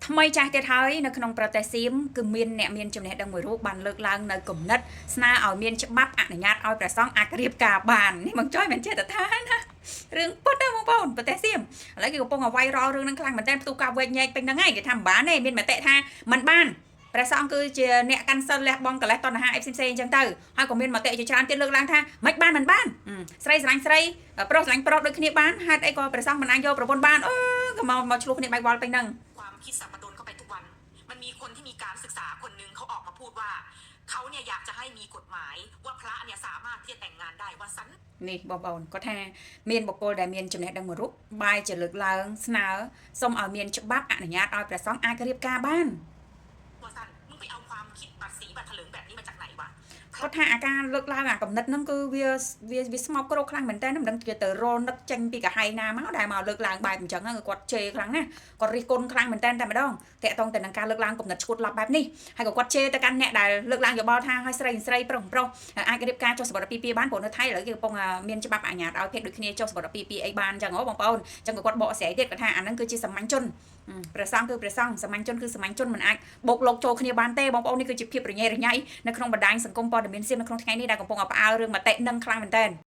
ថ្មីចាស់ទៀតហើយនៅក្នុងប្រទេសសៀមគឺមានអ្នកមានចំណេះដឹងមួយរូបបានលើកឡើងនៅគំនិតស្នើឲ្យមានច្បាប់អនុញ្ញាតឲ្យព្រះសង្ឃអាចរៀបការបាននេះបងចុយមិនចេះតែថាណារឿងពុតទេបងប្អូនប្រទេសសៀមឥឡូវគេកំពុងឲ្យវាយរលរឿងហ្នឹងខ្លាំងមែនតើផ្ទុះការវែកញែកពេញហ្នឹងហើយគេថាមិនបានទេមានមតិថាមិនបានព្រះសង្ឃគឺជាអ្នកកាន់សិលលះបង់កលេសតណ្ហាអីផ្សេងៗអញ្ចឹងទៅហើយក៏មានមតិជាច្រើនទៀតលើកឡើងថាមិនបានមិនបានស្រីស្រឡាញ់ស្រីប្រុសស្រឡាញ់ប្រុសដូចគ្នាបានហេតុអីក៏ព្រះសង្ឃមិនអាចយកប្រពន្ធបានក៏មកឆ្លោះគ្នាបែកវល់ពេញហ្នឹងความคิดสับปะรดเข้าไปทุกวันมันมีคนที่มีการศึกษาคนนึงเขาออกมาพูดว่าเขาเนี่ยอยากจะให้มีกฎหมายว่าพระเนี่ยสามารถที่จะแต่งงานได้ว่าสันនេះបងប្អូនគាត់ថាមានបុគ្គលដែលមានចំណេះដឹងមួយរូបបែរជាលើកឡើងស្នើសូមឲ្យមានច្បាប់អនុញ្ញាតឲ្យព្រះសង្ឃអាចរៀបការបានว่าสันมึงไปเอาความคิดบัตรสีบัตรเถลิงแบบนี้มาจากไหนวะគាត់ថាអាការលើកឡើងអាកំណត់ហ្នឹងគឺវាស្មោកគ្រោកខ្លាំងមែនតើមិនដឹងគេទៅរលនឹកចេញពីកាហៃណាមកដែលមកលើកឡើងបែបអញ្ចឹងគឺគាត់ជេរខ្លាំងណាស់គាត់រិះគន់ខ្លាំងមែនតើតែម្ដងតាក់ទងទៅនឹងការលើកឡើងកំណត់ឈួតឡប់បែបនេះហើយក៏គាត់ជេរទៅកាន់អ្នកដែលលើកឡើងយោបល់ថាឲ្យស្រីប្រុសអាចរៀបការចុះសម្បត្តិពីបានព្រោះនៅថៃឥឡូវគេកំពុងមានច្បាប់អនុញ្ញាតឲ្យភេទដូចគ្នាចុះសម្បត្តិពីអីបានអញ្ចឹងហ៎បងប្អូនអញ្ចឹងក៏គាត់បកស្រាយទៀតគាត់ថាអាហ្នឹងគឺជាសាមញ្ញជនព្រះសង្ឃគឺព្រះសង្ឃសាមញ្ញជនគឺសាមញ្ញជនមិនអាចបោកលោកចូលគ្នាបានទេបងប្អូននេះគឺជាភាពរញ៉េរញ៉ៃនៅក្នុងបណ្ដាញសង្គមព័ត៌មានសៀមនៅក្នុងថ្ងៃនេះដែលកំពុងផ្អើលរឿងមតិនឹងខ្លាំងមែនតើ